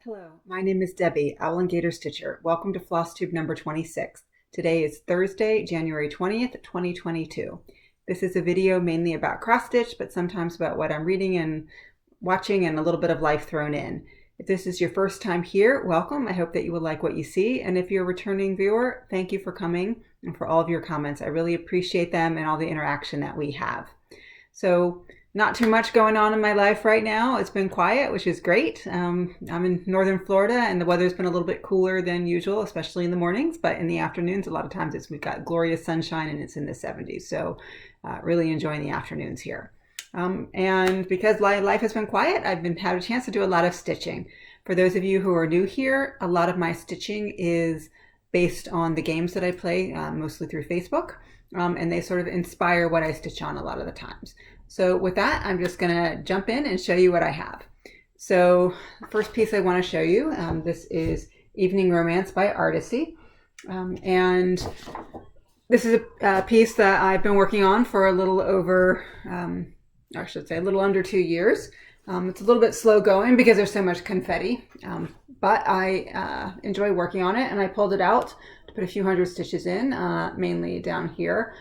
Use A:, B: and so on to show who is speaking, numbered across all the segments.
A: Hello, my name is Debbie, owlandgatorstitcher. Welcome to Flosstube number 26. Today is Thursday, January 20th, 2022. This is a video mainly about cross stitch, but sometimes about what I'm reading and watching and a little bit of life thrown in. If this is your first time here, welcome. I hope that you will like what you see. And if you're a returning viewer, thank you for coming and for all of your comments. I really appreciate them and all the interaction that we have. So not too much going on in my life right now. It's been quiet, which is great. I'm in northern Florida and the weather's been a little bit cooler than usual, especially in the mornings, but in the afternoons, a lot of times we've got glorious sunshine and it's in the 70s. So really enjoying the afternoons here. And because life has been quiet, I've had a chance to do a lot of stitching. For those of you who are new here, a lot of my stitching is based on the games that I play, mostly through Facebook. And they sort of inspire what I stitch on a lot of the times. So with that, I'm just going to jump in and show you what I have. So first piece I want to show you, this is Evening Romance by Artecy. And this is a piece that I've been working on for a little over, I should say a little under 2 years. It's a little bit slow going because there's so much confetti, but I enjoy working on it, and I pulled it out to put a few hundred stitches in, mainly down here,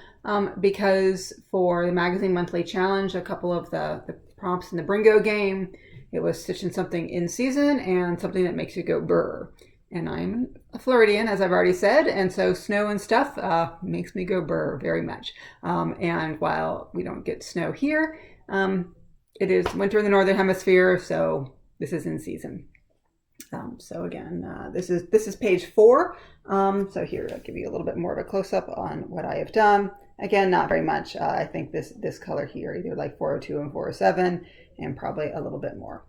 A: because for the Magazine Monthly Challenge, a couple of the prompts in the Bringo game, it was stitching something in season and something that makes you go brr. And I'm a Floridian, as I've already said, and so snow and stuff makes me go brr very much. And while we don't get snow here, it is winter in the Northern Hemisphere, so this is in season. So again, this is page 4. So here, I'll give you a little bit more of a close-up on what I have done. Again, not very much. I think this color here, either like 402 and 407, and probably a little bit more.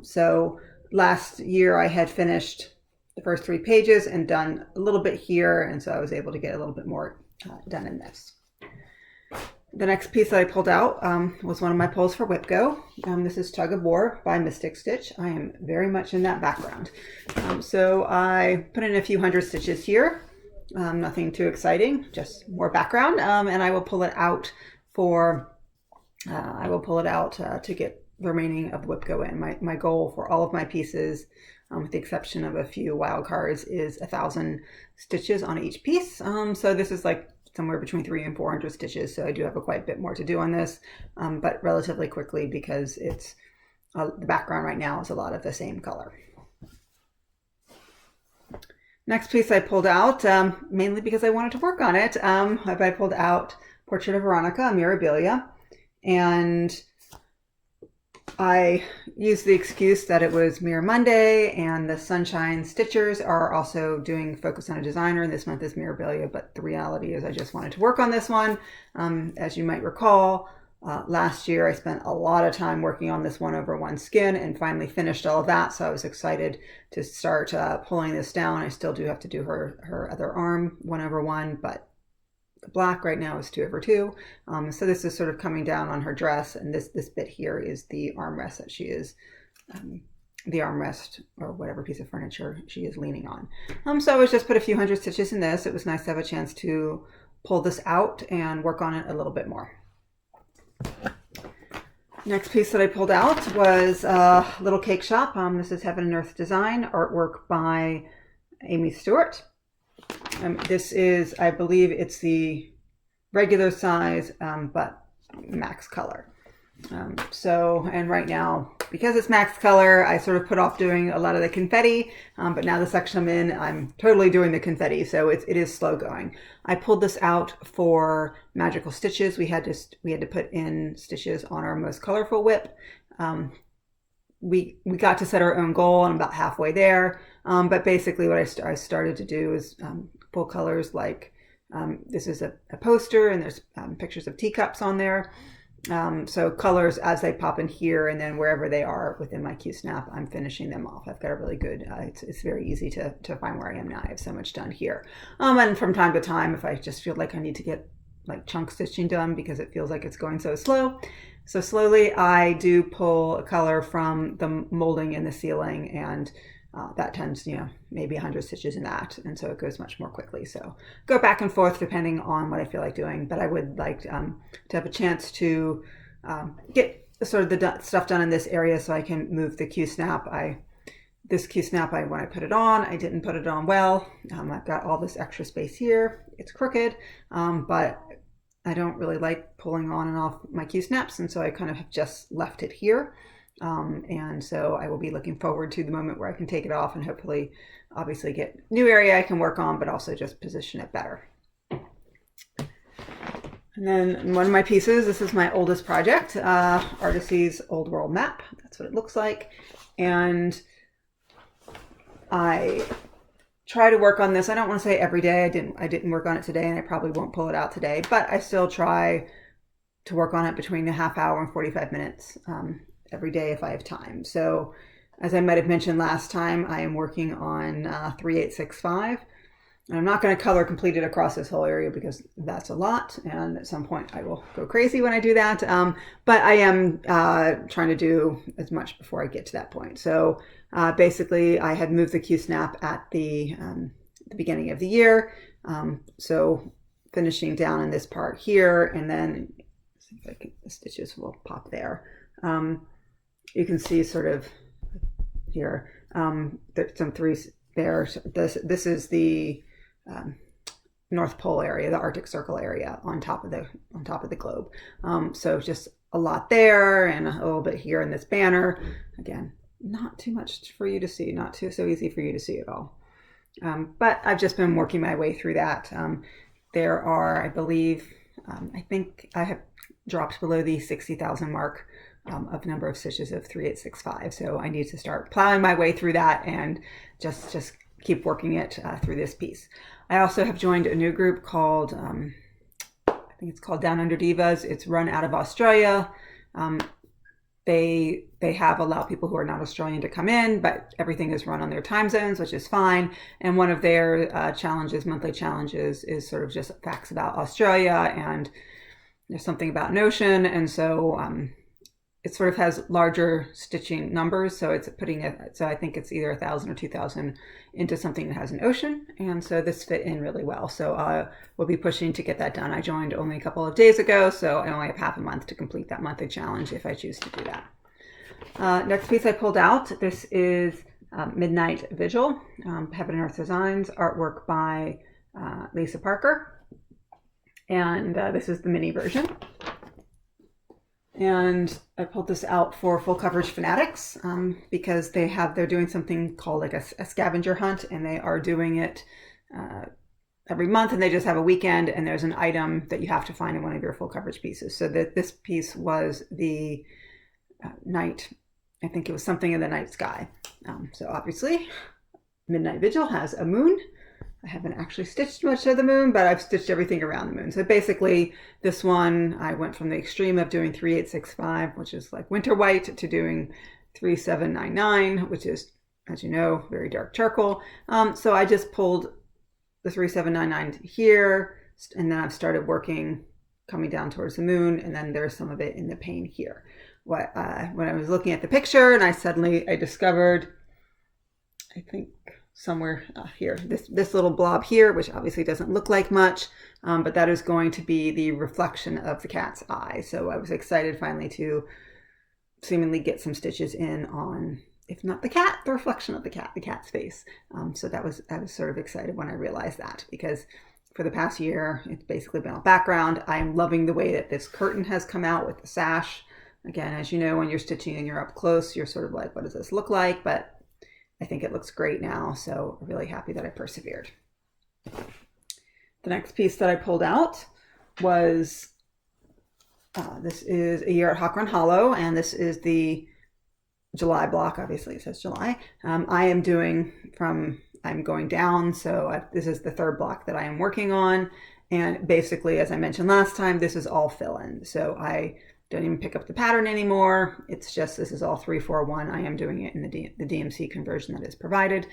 A: So last year I had finished the first 3 pages and done a little bit here, and so I was able to get a little bit more done in this. The next piece that I pulled out was one of my pulls for WhipGo. This is Tug of War by Mystic Stitch. I am very much in that background. So I put in a few hundred stitches here. Nothing too exciting, just more background. And I will pull it out to get the remaining of the WhipGo in. My goal for all of my pieces, with the exception of a few wild cards, is 1,000 stitches on each piece. So this is like somewhere between 300 and 400 stitches, so I do have quite a bit more to do on this, but relatively quickly because it's the background right now is a lot of the same color. Next piece I pulled out, mainly because I wanted to work on it, I pulled out Portrait of Veronica, Mirabilia, and I used the excuse that it was Mirror Monday and the Sunshine Stitchers are also doing Focus on a Designer. This month is Mirabilia, but the reality is I just wanted to work on this one. As you might recall, last year I spent a lot of time working on this 1/1 skin and finally finished all of that. So I was excited to start pulling this down. I still do have to do her other arm 1/1, but the black right now is 2/2. So this is sort of coming down on her dress, and this bit here is the armrest that she is, the armrest or whatever piece of furniture she is leaning on. So I was just put a few hundred stitches in this. It was nice to have a chance to pull this out and work on it a little bit more. Next piece that I pulled out was Little Cake Shop. This is Heaven and Earth Design, artwork by Aimee Stewart. This is, I believe it's the regular size, but max color. And right now, because it's max color, I sort of put off doing a lot of the confetti, but now the section I'm in, I'm totally doing the confetti, so it is slow going. I pulled this out for magical stitches. We had to put in stitches on our most colorful whip. We got to set our own goal, and I'm about halfway there. But basically what I started to do is pull colors like, this is a poster, and there's pictures of teacups on there. So colors as they pop in here, and then wherever they are within my Q-snap, I'm finishing them off. I've got a really good, it's very easy to find where I am now. I have so much done here. And from time to time, if I just feel like I need to get like chunk stitching done because it feels like it's going so slowly, I do pull a color from the molding in the ceiling, and that tends, maybe 100 stitches in that, and so it goes much more quickly. So go back and forth depending on what I feel like doing, but I would like to have a chance to get sort of the stuff done in this area so I can move the Q-snap. I This Q-snap, when I put it on, I didn't put it on well. I've got all this extra space here. It's crooked, but I don't really like pulling on and off my Q-snaps, and so I kind of have just left it here. And so I will be looking forward to the moment where I can take it off and hopefully, obviously, get new area I can work on, but also just position it better. And then one of my pieces, this is my oldest project, Artecy's Old World Map. That's what it looks like. And I try to work on this. I don't want to say every day. I didn't work on it today, and I probably won't pull it out today, but I still try to work on it between a half hour and 45 minutes every day if I have time. So as I might have mentioned last time, I am working on 3865. And I'm not going to color complete it across this whole area because that's a lot, and at some point I will go crazy when I do that. But I am trying to do as much before I get to that point. So basically, I had moved the Q-snap at the beginning of the year. So finishing down in this part here, and then see if I can, the stitches will pop there. You can see sort of here that some threes there. This is the North Pole area, the Arctic Circle area on top of the globe. So just a lot there, and a little bit here in this banner. Again, not too much for you to see, not so easy for you to see at all. But I've just been working my way through that. There are, I believe, I think I have dropped below the 60,000 mark of number of stitches of 3865. So I need to start plowing my way through that and just keep working it through this piece. I also have joined a new group called, I think it's called Down Under Divas. It's run out of Australia. They have allowed people who are not Australian to come in, but everything is run on their time zones, which is fine. And one of their monthly challenges, is sort of just facts about Australia, and there's something about an ocean. And so it sort of has larger stitching numbers. So it's putting it, so I think it's either 1,000 or 2,000 into something that has an ocean. And so this fit in really well. So we'll be pushing to get that done. I joined only a couple of days ago, so I only have half a month to complete that monthly challenge if I choose to do that. Next piece I pulled out, this is Midnight Vigil, Heaven and Earth Designs, artwork by Lisa Parker. And this is the mini version. And I pulled this out for Full Coverage Fanatics because they're doing something called like a scavenger hunt, and they are doing it every month, and they just have a weekend, and there's an item that you have to find in one of your full coverage pieces. So this piece was the night, I think it was something in the night sky. So obviously Midnight Vigil has a moon. I haven't actually stitched much of the moon, but I've stitched everything around the moon. So basically this one, I went from the extreme of doing 3865, which is like winter white, to doing 3799, which is, as you know, very dark charcoal. So I just pulled the 3799 here, and then I've started working, coming down towards the moon, and then there's some of it in the pane here. When I was looking at the picture, and I discovered, I think, somewhere here, this little blob here, which obviously doesn't look like much, but that is going to be the reflection of the cat's eye. So I was excited finally to seemingly get some stitches in on, if not the cat, the reflection of the cat's face. So I was sort of excited when I realized that, because for the past year, it's basically been a background. I am loving the way that this curtain has come out with the sash. Again, as you know, when you're stitching and you're up close, you're sort of like, what does this look like? But I think it looks great now, so I'm really happy that I persevered. The next piece that I pulled out was, this is A Year at Hawk Run Hollow, and this is the July block. Obviously it says July. I'm going down, so this is the third block that I am working on, and basically, as I mentioned last time, this is all fill-in. So I don't even pick up the pattern anymore. It's just, this is all 3-4-1. I am doing it in the DMC conversion that is provided.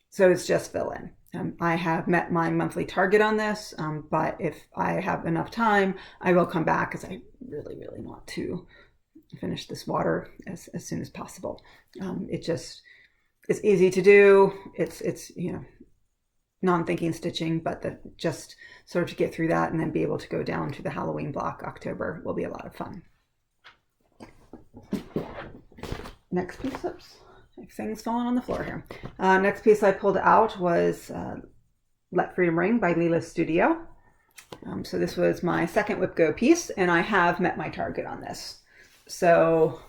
A: So it's just fill in. I have met my monthly target on this, but if I have enough time, I will come back, because I really, really want to finish this water as soon as possible. It's easy to do. It's non-thinking stitching, but just sort of to get through that and then be able to go down to the Halloween block. October will be a lot of fun. Next piece, Things falling on the floor here. Next piece I pulled out was Let Freedom Ring by Lila's Studio. So this was my second Whip Go piece, and I have met my target on this. So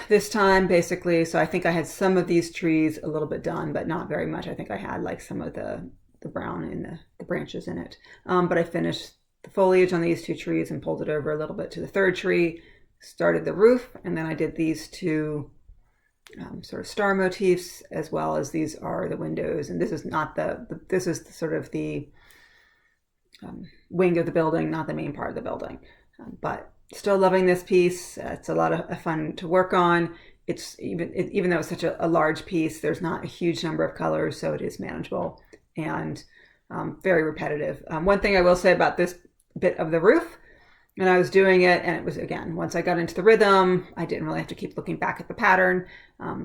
A: this time, basically, so I think I had some of these trees a little bit done, but not very much. I think I had like some of the brown in the branches in it. But I finished the foliage on these two trees and pulled it over a little bit to the third tree, started the roof, and then I did these two sort of star motifs, as well as these are the windows. And this is not this is sort of the wing of the building, not the main part of the building. But still loving this piece. It's a lot of fun to work on. It's even though it's such a large piece, there's not a huge number of colors, so it is manageable and very repetitive. One thing I will say about this bit of the roof, and I was doing it, and it was, again, once I got into the rhythm, I didn't really have to keep looking back at the pattern,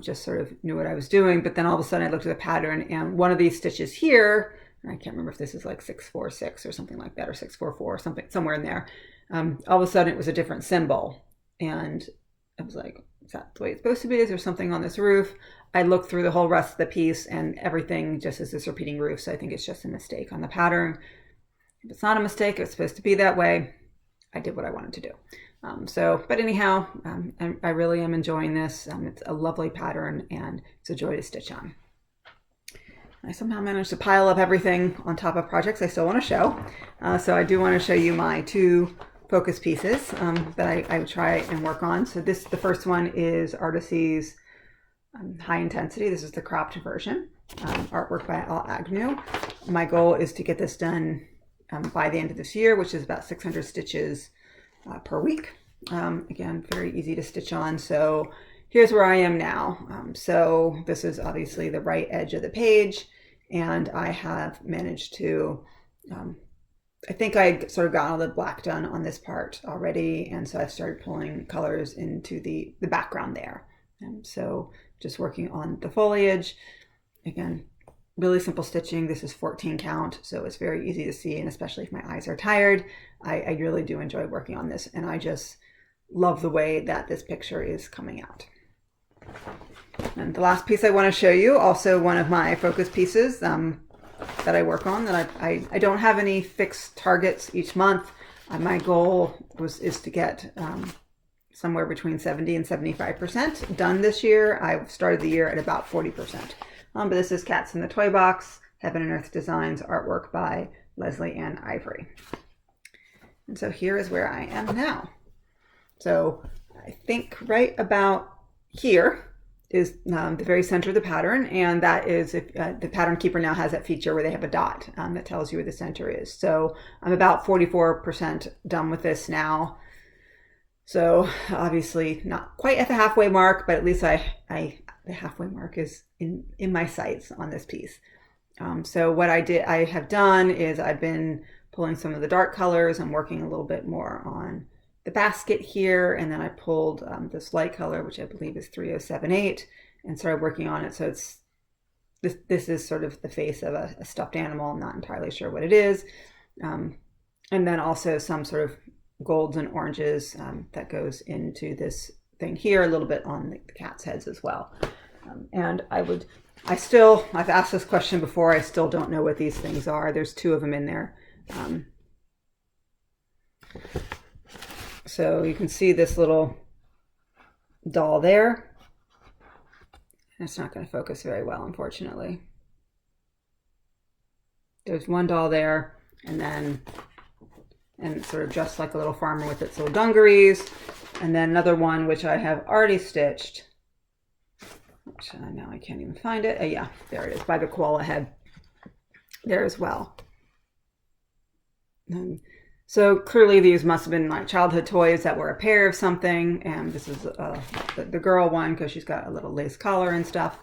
A: just sort of knew what I was doing. But then all of a sudden I looked at the pattern, and one of these stitches here, and I can't remember if this is like 646 or something like that, or 644, something somewhere in there. All of a sudden it was a different symbol, and I was like, is that the way it's supposed to be? Is there something on this roof? I looked through the whole rest of the piece, and everything just is this repeating roof, so I think it's just a mistake on the pattern. If it's not a mistake, it's supposed to be that way. I did what I wanted to do. But anyhow, I really am enjoying this. It's a lovely pattern, and it's a joy to stitch on. I somehow managed to pile up everything on top of projects I still want to show. So I do want to show you my two focus pieces that I try and work on. So the first one is Artecy's High Intensity. This is the cropped version, artwork by Agnew. My goal is to get this done by the end of this year, which is about 600 stitches per week. Again, very easy to stitch on. So here's where I am now. So this is obviously the right edge of the page, and I have managed to, I think I sort of got all the black done on this part already, and so I've started pulling colors into the background there. So just working on the foliage. Again, really simple stitching. This is 14 count, so it's very easy to see, and especially if my eyes are tired, I really do enjoy working on this, and I just love the way that this picture is coming out. And the last piece I want to show you, also one of my focus pieces that I work on, that I don't have any fixed targets each month. My goal is to get somewhere between 70 and 75% done this year. I started the year at about 40%. But this is Cats in the Toy Box, Heaven and Earth Designs, artwork by Lesley Anne Ivory. And so here is where I am now. So I think right about here is the very center of the pattern, and that is if the Pattern Keeper now has that feature where they have a dot that tells you where the center is. So I'm about 44% done with this now. So obviously not quite at the halfway mark, but at least the halfway mark is in my sights on this piece. So what I have done is I've been pulling some of the dark colors. I'm working a little bit more on the basket here, and then I pulled this light color, which I believe is 3078, and started working on it. So it's this is sort of the face of a stuffed animal. I'm not entirely sure what it is. And then also some sort of golds and oranges that goes into this thing here, a little bit on the cat's heads as well. And I've asked this question before, I still don't know what these things are. There's two of them in there. So you can see this little doll there. It's not going to focus very well, unfortunately. There's one doll there, and sort of dressed like a little farmer with its little dungarees. And then another one, which I have already stitched, which now I can't even find it. Yeah, there it is, by the koala head there as well. So clearly these must have been like childhood toys that were a pair of something. And this is the girl one, because she's got a little lace collar and stuff.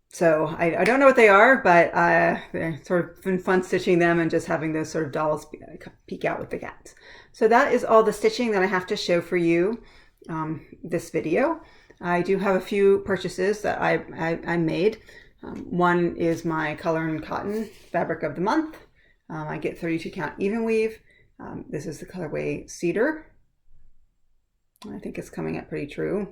A: So I don't know what they are, but they're sort of been fun stitching them and just having those sort of dolls peek out with the cats. So that is all the stitching that I have to show for you this video. I do have a few purchases that I made. One is my Color and Cotton Fabric of the Month. I get 32 count even weave. This is the colorway Cedar. I think it's coming up pretty true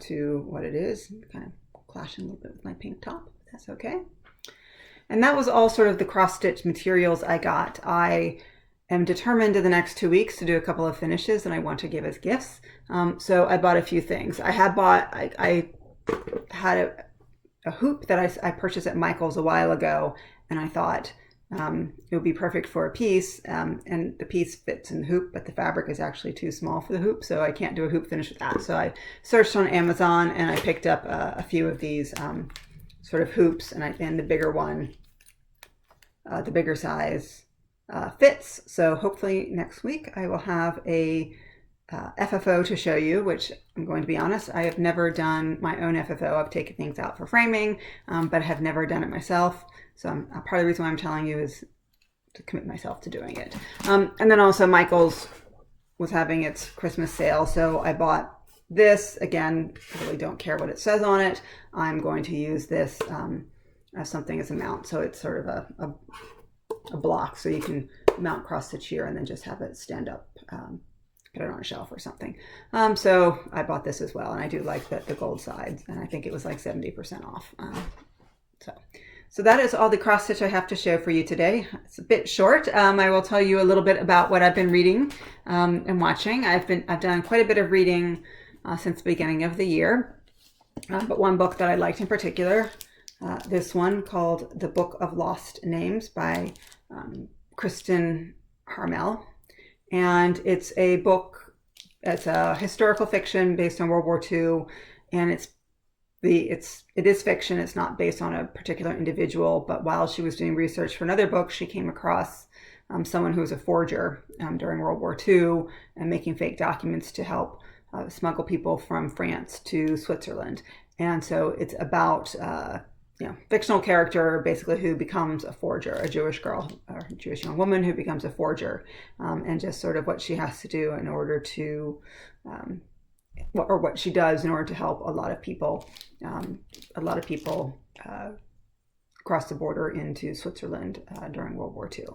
A: to what it is. Kind of clashing a little bit with my pink top. That's okay. And that was all sort of the cross-stitch materials I got. I am determined in the next 2 weeks to do a couple of finishes and I want to give as gifts. So I bought a few things. I had a hoop that I purchased at Michael's a while ago, and I thought it would be perfect for a piece, and the piece fits in the hoop, but the fabric is actually too small for the hoop, so I can't do a hoop finish with that. So I searched on Amazon and I picked up a few of these sort of hoops, and the bigger one, the bigger size fits. So hopefully next week I will have a FFO to show you, which I'm going to be honest, I have never done my own FFO. I've taken things out for framing, but have never done it myself. So part of the reason why I'm telling you is to commit myself to doing it. And then also Michael's was having its Christmas sale, so I bought this. Again, I really don't care what it says on it. I'm going to use this as something as a mount. So it's sort of a block, so you can mount cross stitch here and then just have it stand up, put it on a shelf or something. So I bought this as well, and I do like the gold sides, and I think it was like 70% off. So that is all the cross stitch I have to show for you today. It's a bit short. I will tell you a little bit about what I've been reading and watching. I've done quite a bit of reading since the beginning of the year, but one book that I liked in particular, this one called The Book of Lost Names by Kristen Harmel. And it's a book, it's a historical fiction based on World War II, and it is fiction. It's not based on a particular individual, but while she was doing research for another book, she came across someone who was a forger during World War II and making fake documents to help smuggle people from France to Switzerland. And so it's about fictional character basically who becomes a forger, a Jewish girl or a Jewish young woman who becomes a forger, and just sort of what she has to do in order to, or what she does in order to help a lot of people cross the border into Switzerland during World War II.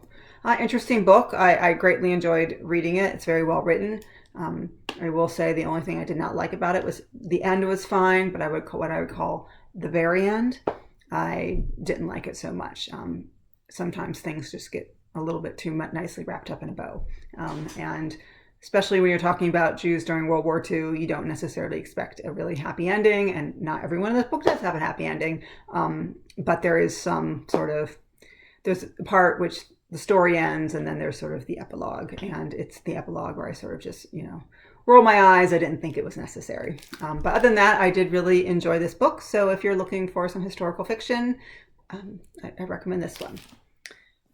A: Interesting book. I greatly enjoyed reading it. It's very well written. I will say the only thing I did not like about it was the end was fine, but what I would call the very end, I didn't like it so much. Sometimes things just get a little bit too nicely wrapped up in a bow. And especially when you're talking about Jews during World War II, you don't necessarily expect a really happy ending, and not everyone in this book does have a happy ending. But there is some sort of, there's a part which the story ends, and then there's sort of the epilogue, and it's the epilogue where I sort of just, roll my eyes. I didn't think it was necessary. But other than that, I did really enjoy this book. So if you're looking for some historical fiction, I recommend this one.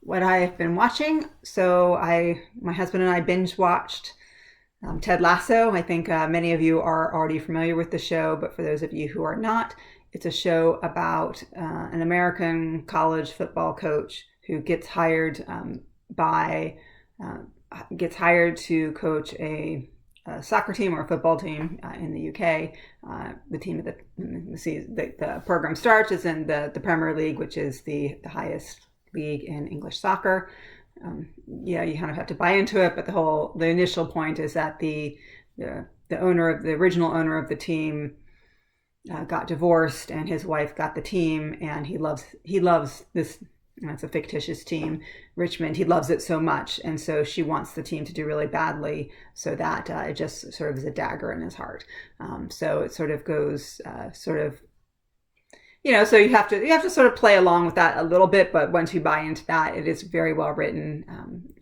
A: What I have been watching, so my husband and I binge watched Ted Lasso. I think many of you are already familiar with the show, but for those of you who are not, it's a show about an American college football coach who gets hired to coach a soccer team or a football team in the UK. The team that the program starts is in the Premier League, which is the highest league in English soccer. You kind of have to buy into it, but the initial point is that the original owner of the team got divorced, and his wife got the team, and he loves this. It's a fictitious team, Richmond. He loves it so much, and so she wants the team to do really badly, so that it just sort of is a dagger in his heart. So it sort of goes so you have to sort of play along with that a little bit, but once you buy into that, it is very well written.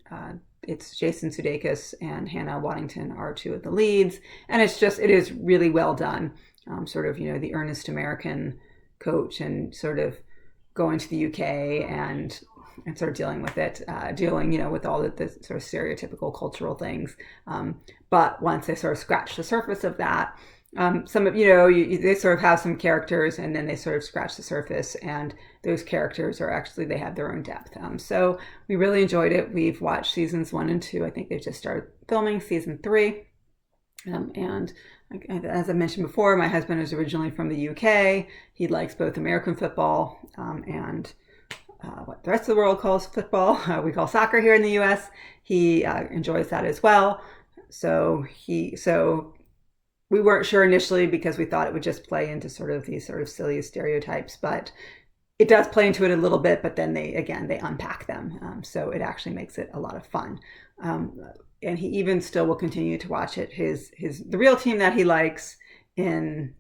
A: It's Jason Sudeikis and Hannah Waddington are two of the leads, and it is really well done. The earnest American coach, and sort of going to the UK and sort of dealing with it, with all the sort of stereotypical cultural things. But once they sort of scratch the surface of that, they sort of have some characters, and then they sort of scratch the surface, and those characters they have their own depth. So we really enjoyed it. We've watched seasons 1 and 2. I think they've just started filming season 3. And as I mentioned before, my husband is originally from the UK. He likes both American football and what the rest of the world calls football. We call soccer here in the US. He enjoys that as well. So we weren't sure initially because we thought it would just play into sort of these sort of silly stereotypes, but it does play into it a little bit, but then they unpack them. So it actually makes it a lot of fun. And he even still will continue to watch it. The real team that he likes in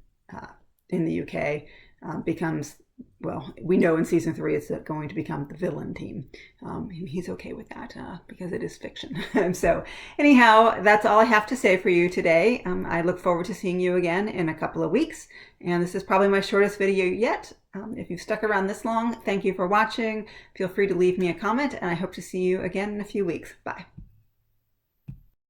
A: the UK becomes, well, we know in season 3 it's going to become the villain team. And he's okay with that because it is fiction. So anyhow, that's all I have to say for you today. I look forward to seeing you again in a couple of weeks. And this is probably my shortest video yet. If you've stuck around this long, thank you for watching. Feel free to leave me a comment, and I hope to see you again in a few weeks. Bye.